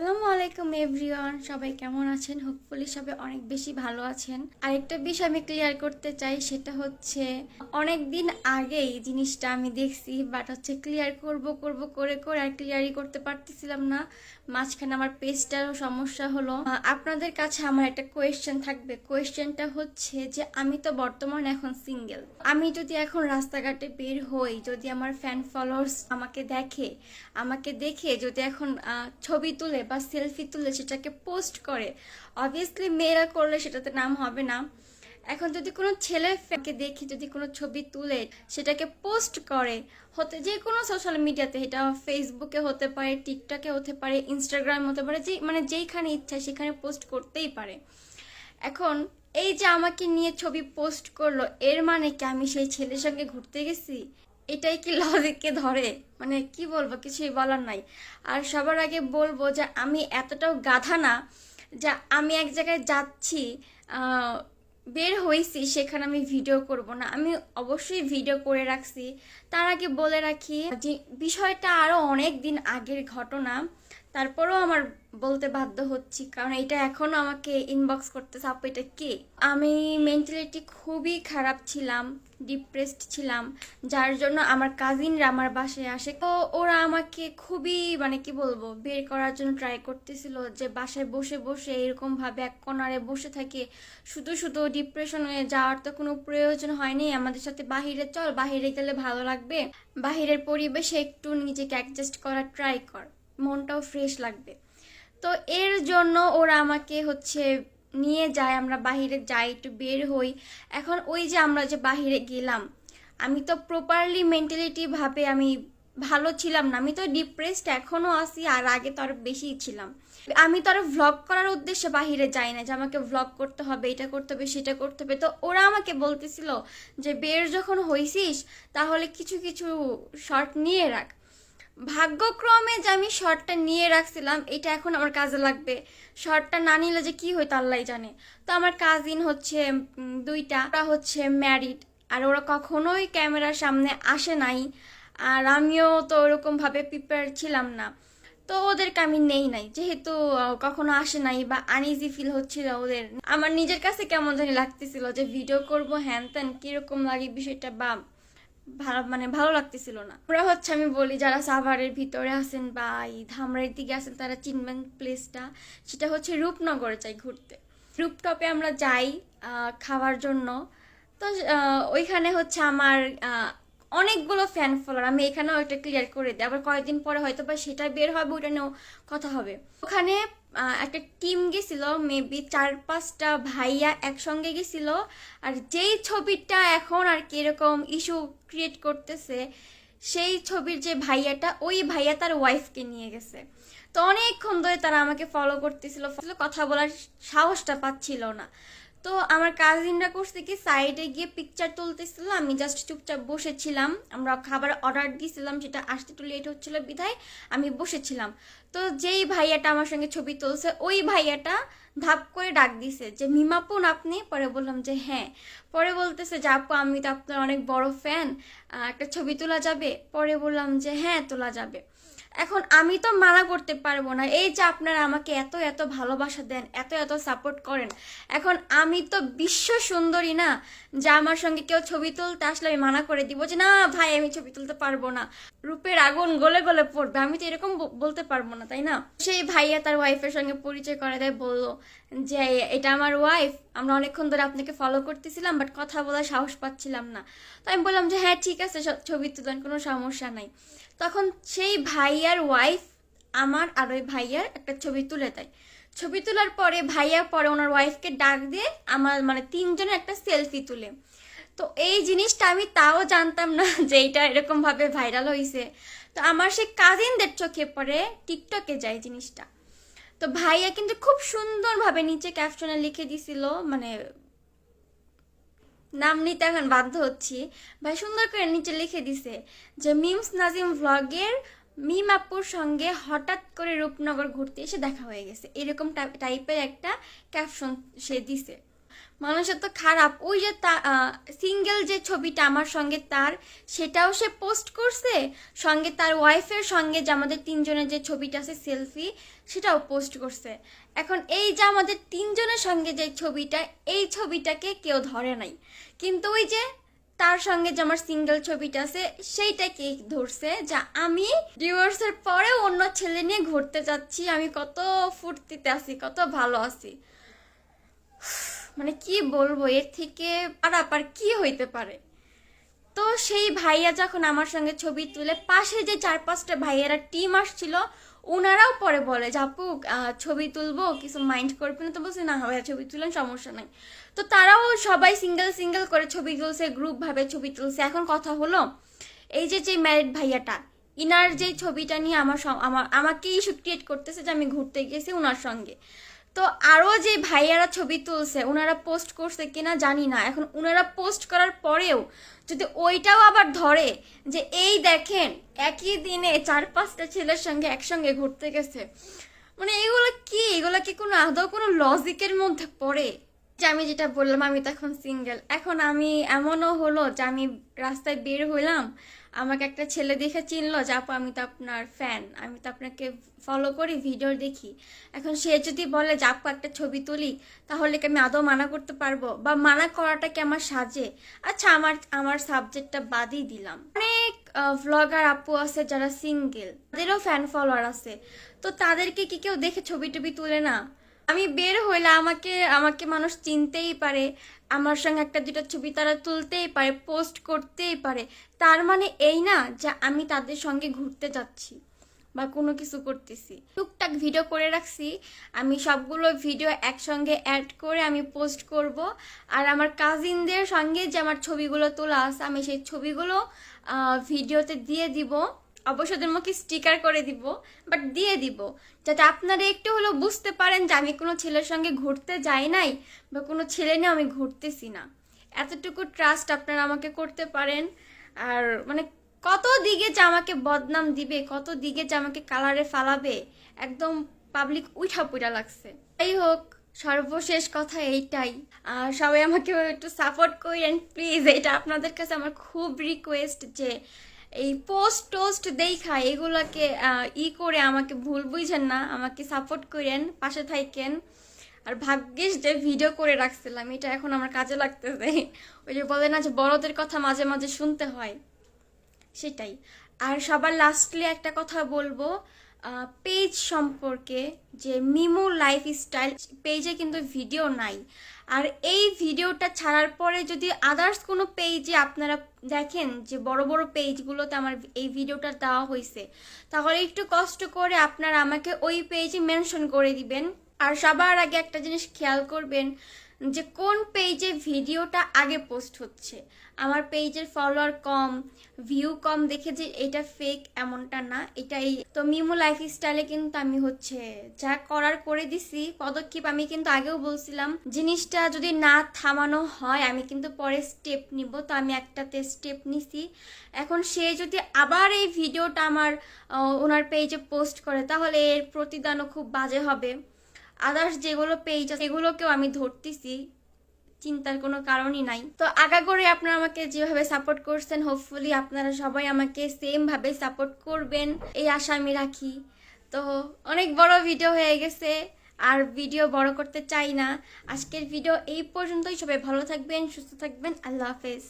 আসসালামু আলাইকুম এভরিওয়ান, সবাই কেমন আছেন? হোপফুলি সবাই অনেক বেশি ভালো আছেন। আরেকটা বিষয় আমি ক্লিয়ার করতে চাই, সেটা হচ্ছে অনেক দিন আগেই জিনিসটা আমি দেখছি, বাট হচ্ছে ক্লিয়ার করব করব করে করে আর ক্লিয়ারই করতে পারতেছিলাম না। মাঝখানে আমার পেজটারও সমস্যা হলো। আপনাদের কাছে আমার একটা কোয়েশ্চেন থাকবে। কোয়েশ্চেনটা হচ্ছে যে আমি তো বর্তমানে এখন সিঙ্গেল। আমি যদি এখন রাস্তাঘাটে বের হই, যদি আমার ফ্যান ফলোয়ার্স আমাকে দেখে যদি এখন ছবি তুলে বা সেলফি তুলে সেটাকে পোস্ট করে, অবভিয়াসলি মেয়েরা করলে সেটাতে নাম হবে না। এখন যদি কোনো ছেলেকে দেখে যদি কোনো ছবি তুলে সেটাকে পোস্ট করে, হতে যে কোনো সোশ্যাল মিডিয়াতে, এটা ফেসবুকে হতে পারে, টিকটকে হতে পারে, ইনস্টাগ্রাম হতে পারে, যে মানে যেইখানে ইচ্ছা সেখানে পোস্ট করতেই পারে। এখন এই যে আমাকে নিয়ে ছবি পোস্ট করলো, এর মানে কি আমি সেই ছেলের সঙ্গে ঘুরতে গেছি? এটাই কি লজিককে ধরে? মানে কি বলবো, কিছুই বলার নাই। আর সবার আগে বলবো যে আমি এতটাও গাধা না যা আমি এক জায়গায় যাচ্ছি, আহ, বের হয়েছি, সেখানে আমি ভিডিও করব না। আমি অবশ্যই ভিডিও করে রাখছি। তার আগে বলে রাখি যে বিষয়টা আরো অনেক দিন আগের ঘটনা, তারপরেও আমার বলতে বাধ্য হচ্ছি, কারণ এটা এখনো আমাকে ইনবক্স করতেছে, আপু এটা কে। আমি মেন্টালিটি খুবই খারাপ ছিলাম, ডিপ্রেসড ছিলাম, যার জন্য আমার কাজিনরা আমার বাসায় আসে। তো ওরা আমাকে খুবই মানে কি বলবো বের করার জন্য ট্রাই করতেছিল, যে বাসায় বসে বসে এরকম ভাবে এক কোণারে বসে থাকে, শুধু শুধু ডিপ্রেশন হয়ে যাওয়ার তো কোনো প্রয়োজন হয়নি। আমাদের সাথে বাহিরে চল, বাহিরে গেলে ভালো লাগবে, বাহিরের পরিবেশে একটু নিজেকে অ্যাডজাস্ট করার ট্রাই কর, মনটাও ফ্রেশ লাগবে। তো এর জন্য ওরা আমাকে হচ্ছে নিয়ে যায়, আমরা বাহিরে যাই, একটু বের হই। এখন ওই যে আমরা যে বাহিরে গেলাম, আমি তো প্রপারলি মেন্টালিটি ভাবে আমি ভালো ছিলাম না, আমি তো ডিপ্রেসড এখনো আছি, আর আগে তো আরো বেশি ছিলাম। আমি তো আরো ভ্লগ করার উদ্দেশ্যে বাহিরে যাই না, যে আমাকে ভ্লগ করতে হবে, এটা করতে হবে, সেটা করতে হবে। তো ওরা আমাকে বলতেছিল যে বের যখন হইছিস তাহলে কিছু কিছু শর্ট নিয়ে রাখ। ভাগ্যক্রমে যে আমি শর্টটা নিয়ে রাখছিলাম, এটা এখন আমার কাজে লাগবে। শর্টটা না নিলে যে কি হইতো আল্লাহ জানে। তো আমার কাজিন হচ্ছে দুইটা, ওরা হচ্ছে ম্যারিড, আর ওরা কখনোই ক্যামেরার সামনে আসে নাই, আর আমিও তো ওরকম ভাবে প্রিপেয়ার ছিলাম না। তো ওদেরকে আমি নেই নাই, যেহেতু কখনো আসে নাই, বা আনইজি ফিল হচ্ছিল ওদের। আমার নিজের কাছে কেমন জানি লাগতেছিল যে ভিডিও করব হ্যান ত্যান, কিরকম লাগে বিষয়টা, বা ভালো মানে ভালো লাগতেছিল না। ওরা হচ্ছে, আমি বলি যারা সাভারের ভিতরে আছেন বা এই ধামরাইয়ের দিকে আছেন তারা চিনবেন প্লেসটা, সেটা হচ্ছে রূপনগরে যাই ঘুরতে। রূপটপে আমরা যাই খাওয়ার জন্য। তো ওইখানে হচ্ছে আমার অনেকগুলো ফ্যান ফলোয়ার, আমি এখানেও একটা ক্লিয়ার করে দিই, আবার কয়েকদিন পরে হয়তো বা সেটা বের হবে, ওটা নিয়েও কথা হবে। ওখানে একটা টিম গেছিল, মেবি 4-5টা ভাইয়া একসঙ্গে গেছিল। আর যেই ছবিটা এখন আর কি এরকম ইস্যু ক্রিয়েট করতেছে, সেই ছবির যে ভাইয়াটা, ওই ভাইয়া তার ওয়াইফকে নিয়ে গেছে। তো অনেকক্ষণ ধরে তারা আমাকে ফলো করতেছিল, কথা বলার সাহসটা পাচ্ছিল না। তো আমার কাজিনরা করছে কি, সাইডে গিয়ে পিকচার তুলতেছিল, আমি জাস্ট চুপচাপ বসেছিলাম। আমরা খাবার অর্ডার দিয়েছিলাম, সেটা আসতে একটু লেট হচ্ছিল বিধায় আমি বসেছিলাম। তো যেই ভাইয়াটা আমার সঙ্গে ছবি তুলছে, ওই ভাইয়াটা ধাপ করে ডাক দিছে যে মিমাপুন আপনি? পরে বললাম যে হ্যাঁ। পরে বলতেছে যে আপু আমি তো আপনার অনেক বড় ফ্যান, একটা ছবি তোলা যাবে? পরে বললাম যে হ্যাঁ তোলা যাবে। এখন আমি তো মানা করতে পারবো না, এই যে আপনারা আমাকে এত এত ভালোবাসা দেন, এত এত সাপোর্ট করেন, এখন আমি তো বিশ্ব সুন্দরী না যে আমার সঙ্গে কেউ ছবি তুলতে আসলে আমি মানা করে দিব যে না ভাই আমি ছবি তুলতে পারবো না, রূপের আগুন গলে গলে পড়বে, আমি তো এরকম বলতে পারবো না, তাই না? সেই ভাইয়া তার ওয়াইফের সঙ্গে পরিচয় করে দেয়, বললো যে এটা আমার ওয়াইফ, আমরা অনেকক্ষণ ধরে আপনাকে ফলো করতেছিলাম, বাট কথা বলার সাহস পাচ্ছিলাম না। তো আমি বললাম যে হ্যাঁ ঠিক আছে, ছবি তুলেন, কোনো সমস্যা নাই। তখন সেই ভাইয়ার ওয়াইফ আমার আর ওই ভাইয়ার একটা ছবি তুলে দেয়। ছবি তোলার পরে ভাইয়া পরে ওনার ওয়াইফকে ডাক দিয়ে আমার মানে তিনজনের একটা সেলফি তুলে। তো এই জিনিসটা আমি তাও জানতাম না যে এটা এরকম ভাবে ভাইরাল হয়েছে। তো আমার সেই কাজিনদের চোখে পড়ে, টিকটকে যায় জিনিসটা। তো ভাইয়া কিন্তু খুব সুন্দরভাবে নিচে ক্যাপশনে লিখে দিছিল, মানে নাম নিতে এখন বাধ্য হচ্ছি, ভাই সুন্দর করে নিচে লিখে দিছে যে মিমস নাজিম ভ্লগের মিম আপুর সঙ্গে হঠাৎ করে রূপনগর ঘুরতে এসে দেখা হয়ে গেছে, এরকম টাইপের একটা ক্যাপশন সে দিছে। মানুষের তো খারাপ। ওই যে সিঙ্গেল যে ছবিটা আমার সঙ্গে তার, সেটাও সে পোস্ট করছে, সঙ্গে তার ওয়াইফের সঙ্গে যে আমাদের তিনজনের যে ছবিটা আছে সেলফি, সেটাও পোস্ট করছে। এখন এই যে আমাদের তিনজনের সঙ্গে যে ছবিটা, এই ছবিটাকে কেউ ধরে নাই, কিন্তু ওই যে তার সঙ্গে যে আমার সিঙ্গেল ছবিটা আছে সেইটাকে ধরছে, যা আমি ডিভোর্সের পরেও অন্য ছেলে নিয়ে ঘুরতে যাচ্ছি, আমি কত ফুর্তিতে আছি, কত ভালো আছি। মানে কি বলবো, এর থেকে পারাপার কি হইতে পারে। তো সেই ভাইয়া যখন আমার সঙ্গে ছবি তুলে, পাশে যে 4-5টা ভাইয়ারা টিম আসছিল, ওনারাও পরে বলে যে আপু ছবি তুলবো, কিছু মাইন্ড করবে না? তো বলছি না ভাইয়া, ছবি তুলেন, সমস্যা নাই। তো তারাও সবাই সিঙ্গেল সিঙ্গেল করে ছবি তুলছে, গ্রুপ ভাবে ছবি তুলছে। এখন কথা হলো, এই যে যে ম্যারিড ভাইয়াটা, ইনার যে ছবিটা নিয়ে আমাকে ইস্যু ক্রিয়েট করতেছে যে আমি ঘুরতে গেছি ওনার সঙ্গে। তো আরও যে ভাইয়ারা ছবি তুলছে, ওনারা পোস্ট করছে কিনা জানি না। এখন ওনারা পোস্ট করার পরেও যদি ওইটাও আবার ধরে যে এই দেখেন একই দিনে 4-5টা ছেলের সঙ্গে একসঙ্গে ঘুরতে গেছে, মানে এগুলো কি কোনো আদৌ কোনো লজিকের মধ্যে পড়ে? যে আমি যেটা বললাম, আমি তো এখন সিঙ্গেল। এখন আমি এমনও হলো যে আমি রাস্তায় বের হইলাম, আমাকে একটা ছেলে দেখে চিনলো যে আপু আমি তো আপনার ফ্যান, আমি তো আপনাকে ফলো করি, ভিডিও দেখি। এখন সে যদি বলে যে আপু একটা ছবি তুলি, তাহলে কি আমি আদৌ মানা করতে পারবো? বা মানা করাটা কি আমার সাজে? আচ্ছা, আমার সাবজেক্টটা বাদই দিলাম। অনেক ভ্লগার আপু আছে যারা সিঙ্গেল, তাদেরও ফ্যান ফলোয়ার আছে, তো তাদেরকে কি কেউ দেখে ছবি টবি তুলে না? আমি বের হইলে আমাকে আমাকে মানুষ চিনতেই পারে, আমার সঙ্গে একটা দুটো ছবি তারা তুলতেই পারে, পোস্ট করতেই পারে। তার মানে এই না যে আমি তাদের সঙ্গে ঘুরতে যাচ্ছি বা কোনো কিছু করতেছি। টুকটাক ভিডিও করে রাখছি, আমি সবগুলো ভিডিও একসঙ্গে অ্যাড করে আমি পোস্ট করব। আর আমার কাজিনদের সঙ্গে যে আমার ছবিগুলো তোলা আছে, আমি সেই ছবিগুলো ভিডিওতে দিয়ে দিব। অবশ্যই ওদের মুখে স্টিকার করে দিব, বাট দিয়ে দিব, যাতে আপনারা একটু হলেও বুঝতে পারেন যে আমি কোনো ছেলের সঙ্গে ঘুরতে যাই নাই বা কোনো ছেলে নিয়ে আমি ঘুরতেছি না। এতটুকু ট্রাস্ট আপনারা আমাকে করতে পারেন। আর মানে কত দিকে যে আমাকে বদনাম দিবে, কত দিকে যে আমাকে কালারে ফালাবে, একদম পাবলিক উঠা পুইটা লাগছে। যাই হোক, সর্বশেষ কথা এইটাই, সবাই আমাকে একটু সাপোর্ট করেন প্লিজ। এটা আপনাদের কাছে আমার খুব রিকোয়েস্ট যে এই পোস্ট টোস্ট দেখা এগুলাকে করে আমাকে ভুল বুঝেন না, আমাকে সাপোর্ট করেন, পাশে থাকেন। আর ভাগ্যিস যে ভিডিও করে রাখছিলাম, এটা এখন আমার কাজে লাগতেছে। ওই যে বলে না যে বড়দের কথা মাঝে মাঝে শুনতে হয়, সেটাই। আর সবার লাস্টলি একটা কথা বলবো পেজ সম্পর্কে, যে মিমো লাইফস্টাইল পেজে কিন্তু ভিডিও নাই। আর এই ভিডিওটা ছাড়ার পরে যদি আদার্স কোনো পেজে আপনারা দেখেন যে বড় বড় পেজগুলোতে আমার এই ভিডিওটা দেওয়া হয়েছে, তাহলে একটু কষ্ট করে আপনারা আমাকে ওই পেজে মেনশন করে দিবেন। আর সবার আগে একটা জিনিস খেয়াল করবেন যে কোন পেজে ভিডিওটা আগে পোস্ট হচ্ছে। আমার পেজের ফলোয়ার কম, ভিউ কম দেখে যে এটা ফেক এমনটা না, এটাই তো। মিমো লাইফস্টাইলে কিন্তু আমি যা করার করে দিছি পদক্ষেপ। আমি কিন্তু আগেও বলছিলাম জিনিসটা যদি না থামানো হয় আমি কিন্তু পরে স্টেপ নিব, তো আমি একটাতে স্টেপ নিছি। এখন সে যদি আবার এই ভিডিওটা আমার ওনার পেজে পোস্ট করে, তাহলে এর প্রতিদানও খুব বাজে হবে। আদার্স যেগুলো পেজ আছে এগুলোকেও আমি ধরতেছি, চিন্তার কোনো কারণই নাই। তো আগাগোড়ে আপনারা আমাকে যেভাবে সাপোর্ট করছেন, হোপফুলি আপনারা সবাই আমাকে সেম ভাবে সাপোর্ট করবেন, এই আশা আমি রাখি। তো অনেক বড় ভিডিও হয়ে গেছে, আর ভিডিও বড় করতে চাই না। আজকের ভিডিও এই পর্যন্তই। সবাই ভালো থাকবেন, সুস্থ থাকবেন, আল্লাহ হাফেজ।